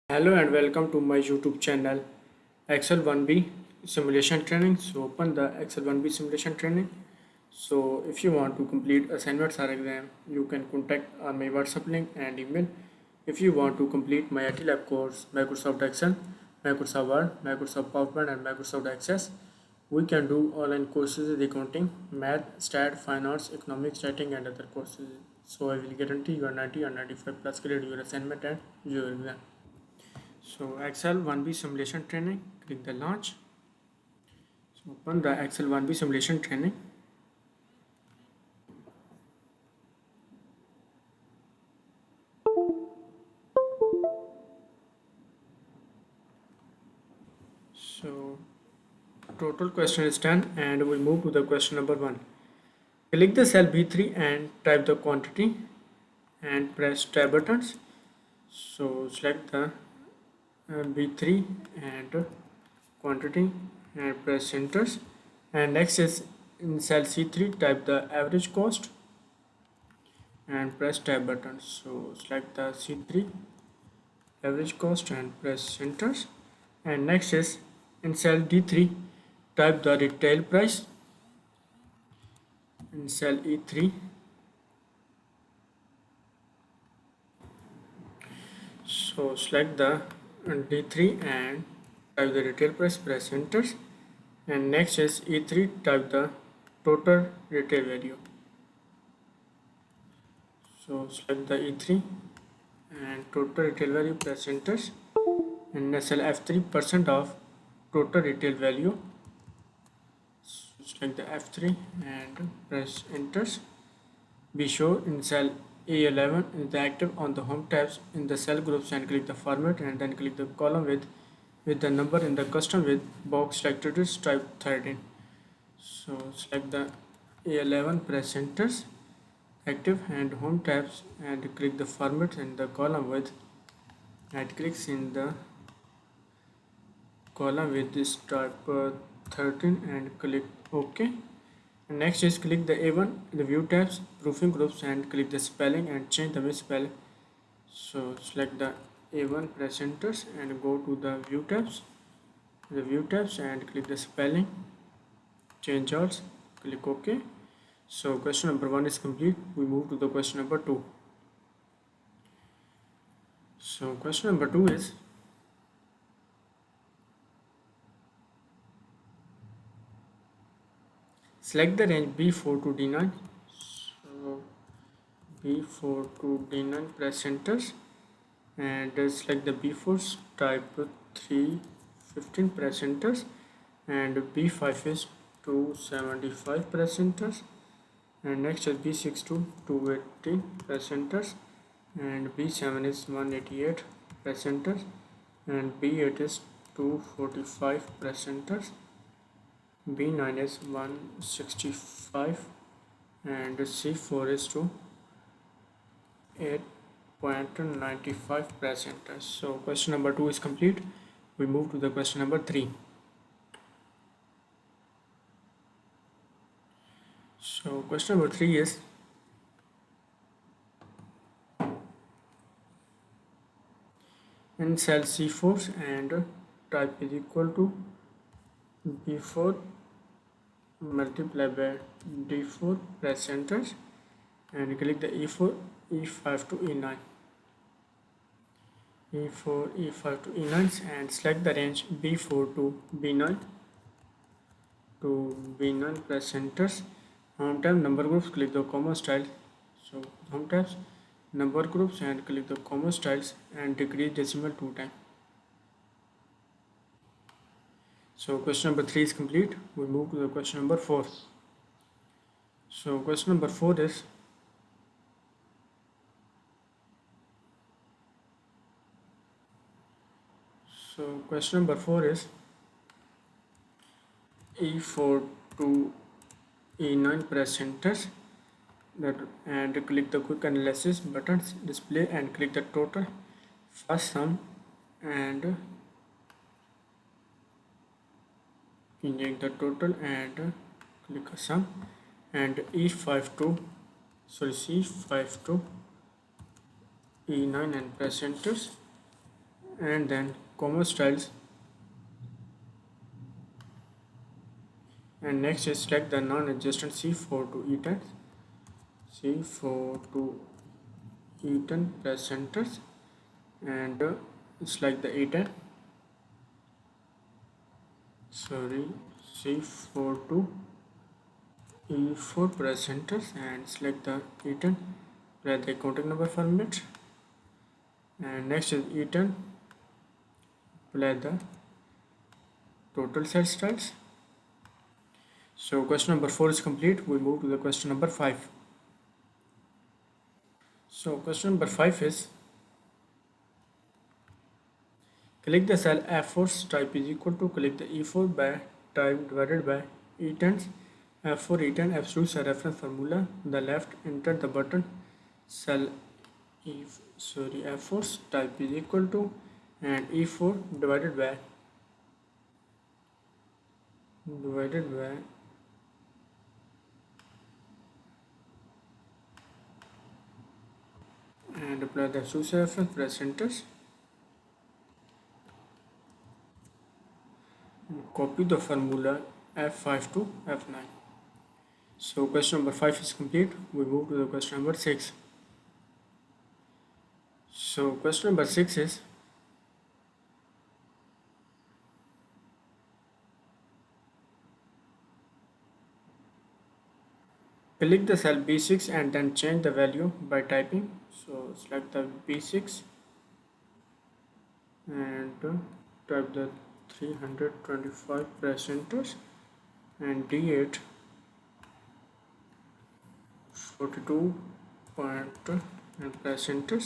Hello and welcome to my YouTube channel Excel 1B simulation training. So open the Excel 1B simulation training. So if you want to complete assignments or exam, you can contact on my WhatsApp link and email. If you want to complete my IT lab course, Microsoft Excel, Microsoft Word, Microsoft PowerPoint and Microsoft Access, we can do online courses in accounting, math, stat, finance, economics, writing and other courses. So I will guarantee you a 90 or 95 plus grade your assignment and your exam. So Excel 1B simulation training, click the launch. So open the Excel 1B simulation training. So total question is 10 and we move to the question number 1. Click the cell B3 and type the quantity and press tab buttons. So select the B3 and quantity and press enters. And next is in cell C3 type the average cost and press tab button. So select the C3 average cost and press enters. And next is in cell D3 type the retail price. In cell E3 so select the D3 and type the retail price, press enters. And next is E3 type the total retail value. So select the E3 and total retail value, press enters. And cell F3 percent of total retail value. Select the F3 and press enters. Be sure in cell A11 is the active on the home tabs in the cell groups and click the format and then click the column with the number in the custom with box selected is type 13. So select the A11, press enters, active and home tabs and click the format in the column with right clicks in the column with this type 13 and click OK. And next is click the A1, the view tabs, proofing groups and click the spelling and change the misspell. So select the A1, press enters and go to the view tabs and click the spelling, change all, click OK. So question number 1 is complete. We move to the question number 2. So question number 2 is select the range B4 to D9. So B4 to D9, press enters and select the B4's type 315, press enters, and B5 is 275, press enters, and next is B6 to 280, press enters, and B7 is 188, press enters, and B8 is 245, press enters, B9 is 165 and C4 is 8.95, press enter. So question number 2 is complete. We move to the question number 3. So question number 3 is in cell C4 and type is equal to B4 multiplied by D4, press enter and click the E4, E5 to E9. E4, E5 to E9 and select the range B4 to B9 press enters. Home tab number groups, click the comma style. So home tabs number groups and click the comma styles and decrease decimal 2 times. So question number 3 is complete. We move to the question number 4. So question number 4 is question number 4 is E4 to E9, press enters and click the quick analysis buttons display and click the total first sum and inject the total and click a sum and C5 to E9 and press enters and then comma styles, and next is select the non-adjacent C4 to E10, C4 to E10, press enter, and select the E10, sorry, C4 to E4, press enter and select the E10, press the contact number for minute, and next is E10, play the total cell styles. So question number 4 is complete. We move to the question number 5. So question number 5 is, click the cell F4 type is equal to click the E4 by type divided by E10, F4 E10 absolute cell reference formula. The left, enter the button cell F4 type is equal to and E4 divided by and apply the absolute cell reference, press enter, copy the formula F5 to F9. So question number 5 is complete. We move to the question number 6. So question number 6 is, click the cell B6 and then change the value by typing. So select the B6 and type the 325, press enter, and D8 42 point and press enter.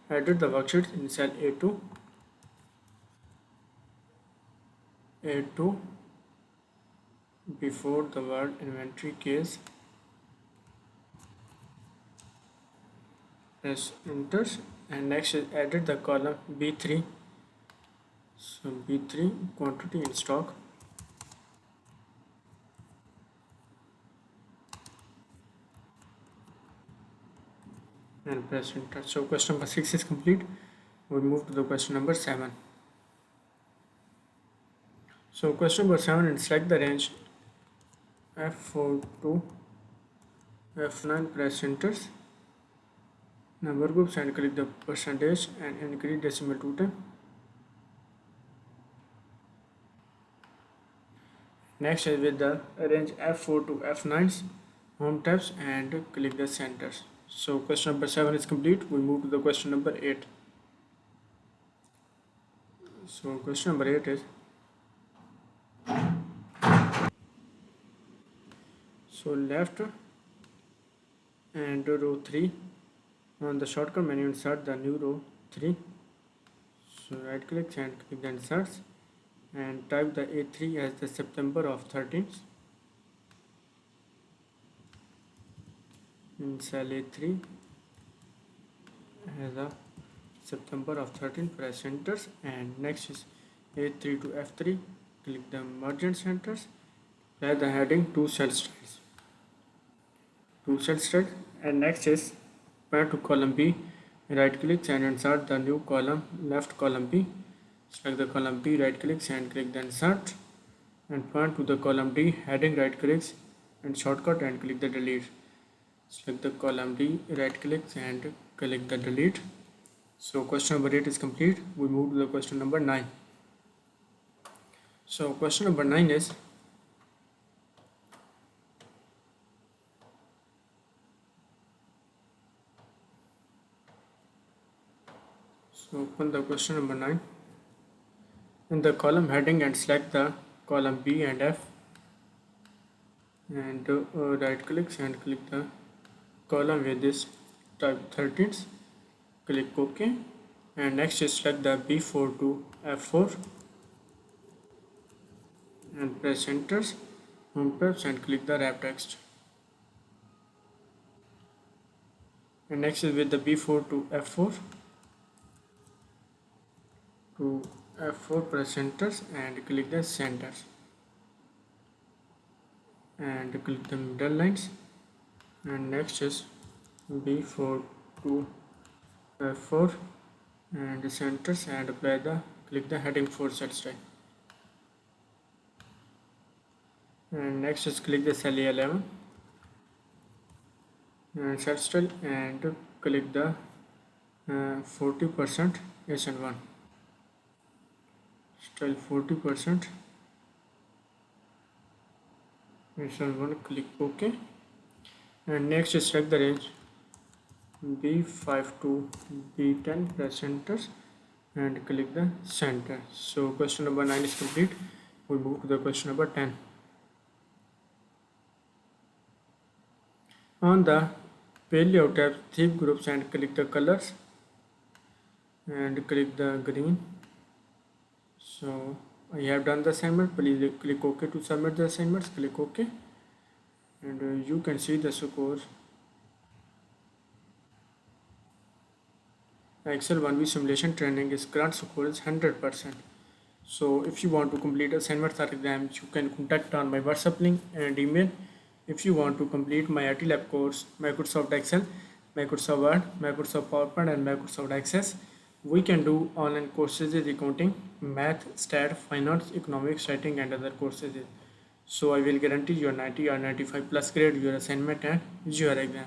Edit the worksheet in cell A2 before the word inventory case, press enter, and next is edit the column B3. So B3 quantity in stock, and press enter. So question number 6 is complete. We move to the question number 7. So question number 7, and select the range F4 to F9, press enter, number groups and click the percentage and increase decimal to 10. Next is with the range F4 to F9's home tabs and click the centers. So question number 7 is complete. We move to the question number 8. So question number 8 is, so left and row 3 on the shortcut menu, insert the new row 3. So right click and click the inserts and type the A3 as the September of 13th. In cell A3 as a September of 13, press enter, and next is A3 to F3, click the margin centers, add the heading 2 cell styles, and next is point to column B, right click and insert the new column, left column B, select the column B, right clicks and click the insert, and point to the column D, heading, right clicks and shortcut and click the delete. Select the column D, right clicks and click the delete. So question number 8 is complete. We move to the question number 9. So question number 9 is, so open the question number 9 in the column heading and select the column B and F, and right clicks and click the column with this type 13th, click OK, and next is select the B4 to F4 and press enter, home tabs and click the wrap text, and next is with the B4 to F4 press enter and click the centers and click the middle lines, and next is B4 to F4 and the centers and apply the click the heading for set style. And next is click the cell A11 and set style and click the 40% SN1 style 40% SN1, click OK. And next is select the range B5 to B10, press enter and click the center. So question number 9 is complete. We move to the question number 10. On the paleo tab, theme groups and click the colors and click the green. So I have done the assignment. Please click OK to submit the assignments. Click OK and you can see the score. Excel 1B simulation training is current score is 100%. So if you want to complete assignments or exams, you can contact on my WhatsApp link and email. If you want to complete my IT Lab course, Microsoft Excel, Microsoft Word, Microsoft PowerPoint and Microsoft Access, we can do online courses in accounting, math, stat, finance, economics, writing and other courses. So I will guarantee your 90 or 95 plus grade your assignment and your exam.